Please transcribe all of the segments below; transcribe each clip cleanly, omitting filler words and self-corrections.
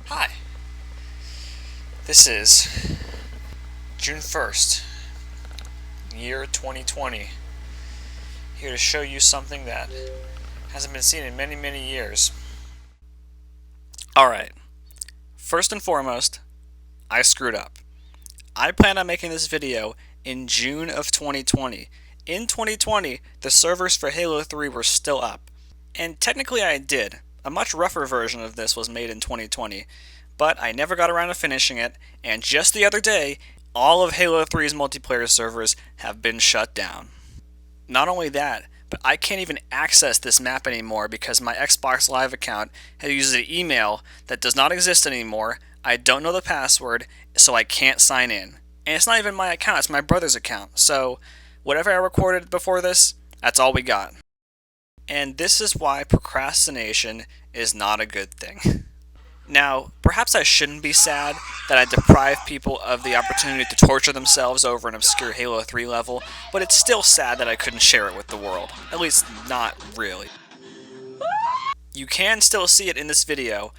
Hi, this is June 1st, year 2020, here to show you something that hasn't been seen in many, many years. Alright, first and foremost, I screwed up. I planned on making this video in June of 2020. In 2020, the servers for Halo 3 were still up. And technically I did. A much rougher version of this was made in 2020, but I never got around to finishing it, and just the other day, all of Halo 3's multiplayer servers have been shut down. Not only that, but I can't even access this map anymore because my Xbox Live account had used an email that does not exist anymore. I don't know the password, so I can't sign in. And it's not even my account, it's my brother's account. So, whatever I recorded before this, that's all we got. And this is why procrastination is not a good thing. Now, perhaps I shouldn't be sad that I deprive people of the opportunity to torture themselves over an obscure Halo 3 level, but it's still sad that I couldn't share it with the world. At least, not really. You can still see it in this video,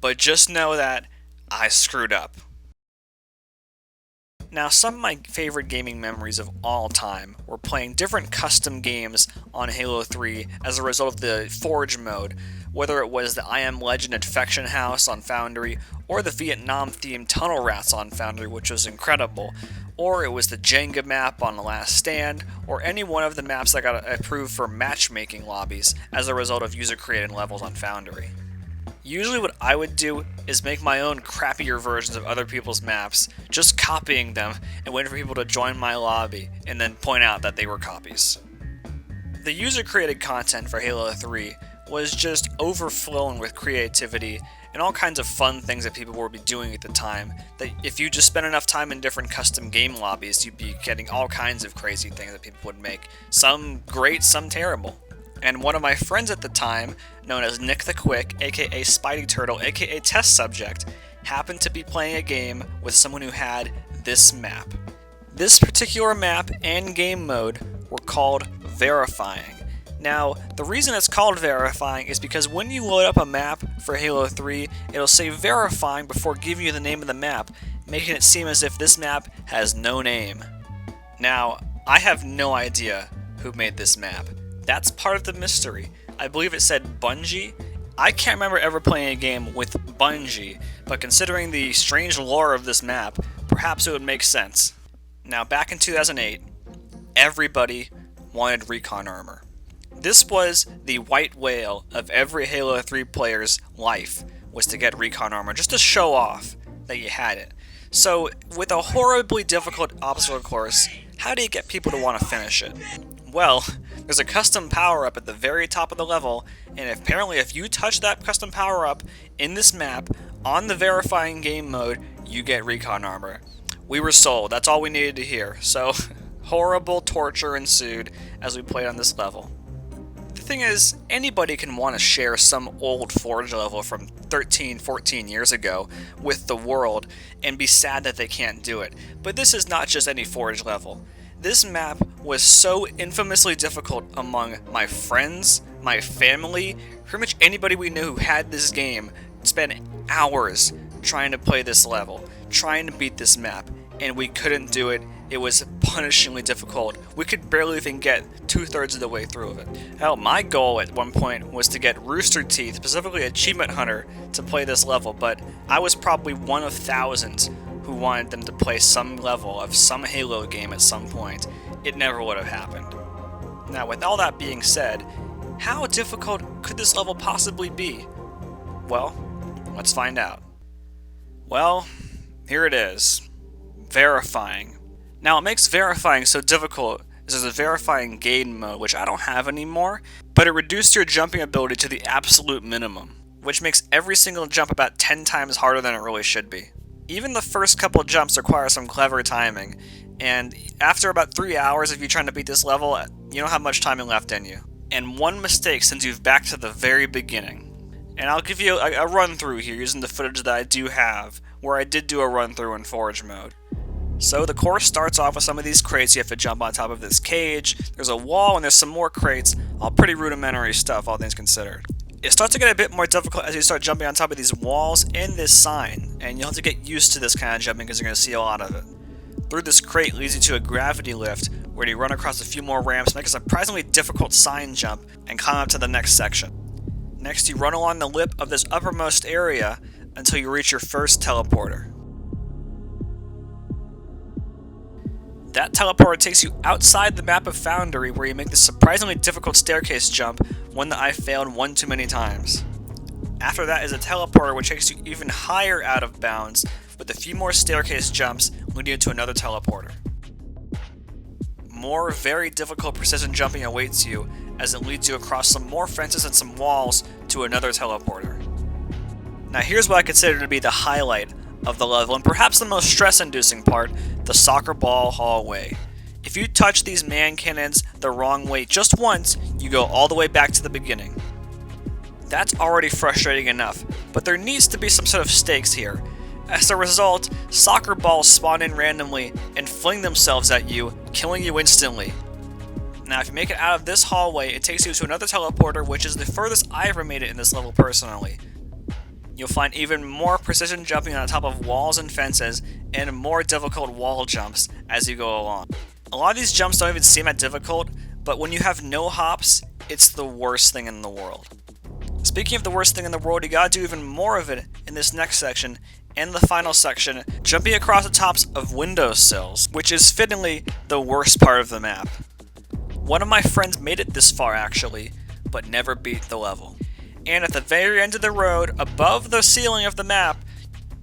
but just know that I screwed up. Now, some of my favorite gaming memories of all time were playing different custom games on Halo 3 as a result of the Forge mode, whether it was the I Am Legend Infection House on Foundry, or the Vietnam-themed Tunnel Rats on Foundry, which was incredible, or it was the Jenga map on The Last Stand, or any one of the maps that got approved for matchmaking lobbies as a result of user-created levels on Foundry. Usually what I would do is make my own crappier versions of other people's maps, just copying them and waiting for people to join my lobby, and then point out that they were copies. The user-created content for Halo 3 was just overflowing with creativity and all kinds of fun things that people would be doing at the time, that if you just spent enough time in different custom game lobbies, you'd be getting all kinds of crazy things that people would make. Some great, some terrible. And one of my friends at the time, known as Nick the Quick, aka Spidey Turtle, aka Test Subject, happened to be playing a game with someone who had this map. This particular map and game mode were called Verifying. Now, the reason it's called Verifying is because when you load up a map for Halo 3, it'll say Verifying before giving you the name of the map, making it seem as if this map has no name. Now, I have no idea who made this map. That's part of the mystery. I believe it said Bungie. I can't remember ever playing a game with Bungie, but considering the strange lore of this map, perhaps it would make sense. Now, back in 2008, everybody wanted Recon armor. This was the white whale of every Halo 3 player's life, was to get Recon armor, just to show off that you had it. So, with a horribly difficult obstacle course, how do you get people to want to finish it? Well, there's a custom power-up at the very top of the level, and apparently if you touch that custom power-up in this map, on the Verifying game mode, you get Recon armor. We were sold, that's all we needed to hear, so horrible torture ensued as we played on this level. The thing is, anybody can want to share some old Forge level from 13, 14 years ago with the world and be sad that they can't do it, but this is not just any Forge level. This map was so infamously difficult among my friends, my family, pretty much anybody we knew who had this game spent hours trying to play this level, trying to beat this map, and we couldn't do it. It was punishingly difficult. We could barely even get 2/3 of the way through of it. Hell, my goal at one point was to get Rooster Teeth, specifically Achievement Hunter, to play this level, but I was probably one of thousands who wanted them to play some level of some Halo game at some point. It never would have happened. Now, with all that being said, how difficult could this level possibly be? Well, let's find out. Well, here it is. Verifying. Now, what makes Verifying so difficult is there's a Verifying game mode, which I don't have anymore, but it reduced your jumping ability to the absolute minimum, which makes every single jump about 10 times harder than it really should be. Even the first couple jumps require some clever timing, and after about 3 hours of you trying to beat this level, you don't have much timing left in you. And one mistake sends you back to the very beginning. And I'll give you a run through here using the footage that I do have, where I did do a run through in Forge mode. So the course starts off with some of these crates. You have to jump on top of this cage, there's a wall, and there's some more crates. All pretty rudimentary stuff, all things considered. It starts to get a bit more difficult as you start jumping on top of these walls and this sign, and you'll have to get used to this kind of jumping because you're going to see a lot of it. Through this crate leads you to a gravity lift, where you run across a few more ramps, make a surprisingly difficult sign jump, and climb up to the next section. Next, you run along the lip of this uppermost area until you reach your first teleporter. That teleporter takes you outside the map of Foundry, where you make this surprisingly difficult staircase jump, one that I failed one too many times. After that is a teleporter which takes you even higher out of bounds, with a few more staircase jumps leading you to another teleporter. More very difficult precision jumping awaits you as it leads you across some more fences and some walls to another teleporter. Now here's what I consider to be the highlight of the level, and perhaps the most stress-inducing part, the soccer ball hallway. If you touch these man cannons the wrong way just once, you go all the way back to the beginning. That's already frustrating enough, but there needs to be some sort of stakes here. As a result, soccer balls spawn in randomly and fling themselves at you, killing you instantly. Now if you make it out of this hallway, it takes you to another teleporter, which is the furthest I ever made it in this level personally. You'll find even more precision jumping on top of walls and fences, and more difficult wall jumps as you go along. A lot of these jumps don't even seem that difficult, but when you have no hops, it's the worst thing in the world. Speaking of the worst thing in the world, you gotta do even more of it in this next section, and the final section, jumping across the tops of windowsills, which is fittingly the worst part of the map. One of my friends made it this far actually, but never beat the level. And at the very end of the road, above the ceiling of the map,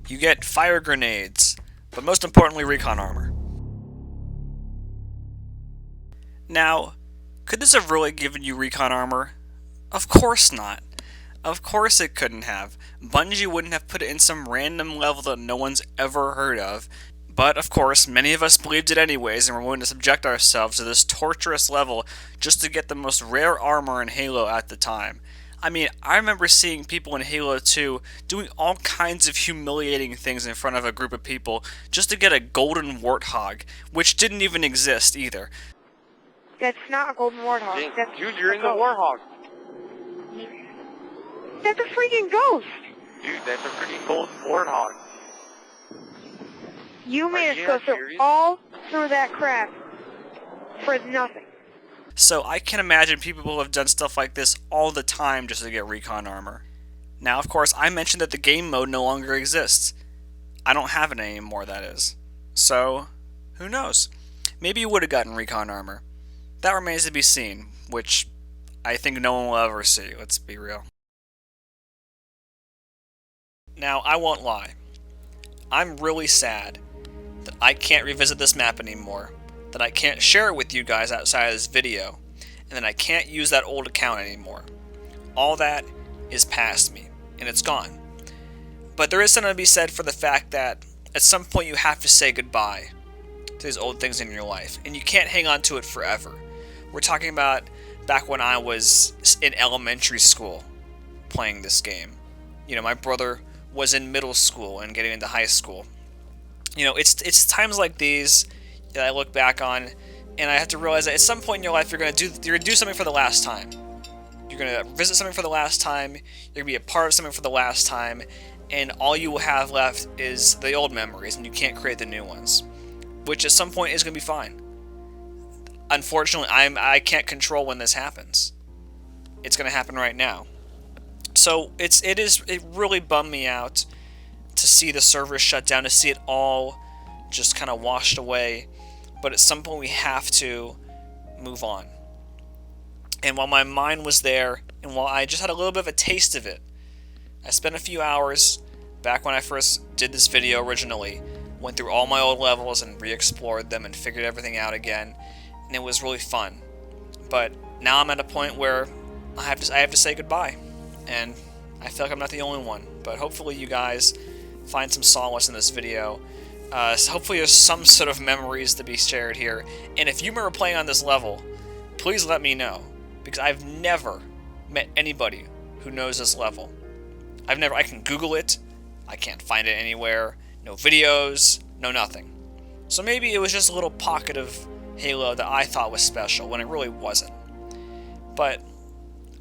you get fire grenades, but most importantly, recon armor. Now, could this have really given you recon armor? Of course not. Of course it couldn't have. Bungie wouldn't have put it in some random level that no one's ever heard of. But, of course, many of us believed it anyways, and were willing to subject ourselves to this torturous level just to get the most rare armor in Halo at the time. I mean, I remember seeing people in Halo 2 doing all kinds of humiliating things in front of a group of people just to get a golden warthog, which didn't even exist either. That's not a golden warthog. Jake, That's dude, you're in the warthog. That's a freaking ghost! Dude, that's a freaking golden warthog. You made us go through all through that crap for nothing. So I can imagine people have done stuff like this all the time just to get recon armor. Now, of course, I mentioned that the game mode no longer exists. I don't have it anymore, that is. So, who knows? Maybe you would have gotten recon armor. That remains to be seen, which I think no one will ever see, let's be real. Now, I won't lie. I'm really sad that I can't revisit this map anymore, that I can't share it with you guys outside of this video, and that I can't use that old account anymore. All that is past me, and it's gone. But there is something to be said for the fact that at some point you have to say goodbye to these old things in your life, and you can't hang on to it forever. We're talking about back when I was in elementary school playing this game. You know, my brother was in middle school and getting into high school. You know, it's times like these that I look back on, and I have to realize that at some point in your life you're gonna do something for the last time. You're gonna visit something for the last time. You're gonna be a part of something for the last time, and all you will have left is the old memories, and you can't create the new ones, which at some point is gonna be fine. Unfortunately, I can't control when this happens. It's gonna happen right now. So it really bummed me out to see the servers shut down, to see it all just kind of washed away. But at some point we have to move on. And while my mind was there, and while I just had a little bit of a taste of it, I spent a few hours back when I first did this video originally, went through all my old levels and re-explored them and figured everything out again, and it was really fun. But now I'm at a point where I have to say goodbye, and I feel like I'm not the only one. But hopefully you guys find some solace in this video. So hopefully there's some sort of memories to be shared here. And if you remember playing on this level, please let me know, because I've never met anybody who knows this level. I can Google it, I can't find it anywhere, no videos, no nothing. So maybe it was just a little pocket of Halo that I thought was special when it really wasn't. But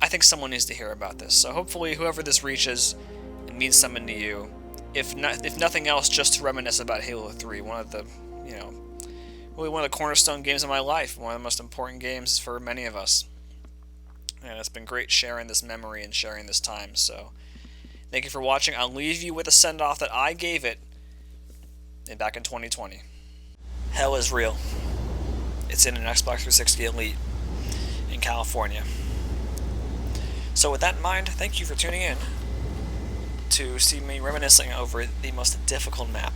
I think someone needs to hear about this. So hopefully, whoever this reaches, it means something to you. If nothing else, just to reminisce about Halo 3, one of the, really one of the cornerstone games of my life, one of the most important games for many of us. And it's been great sharing this memory and sharing this time. So thank you for watching. I'll leave you with a send-off that I gave it back in 2020. Hell is real. It's in an Xbox 360 Elite in California. So with that in mind, thank you for tuning in to see me reminiscing over the most difficult map.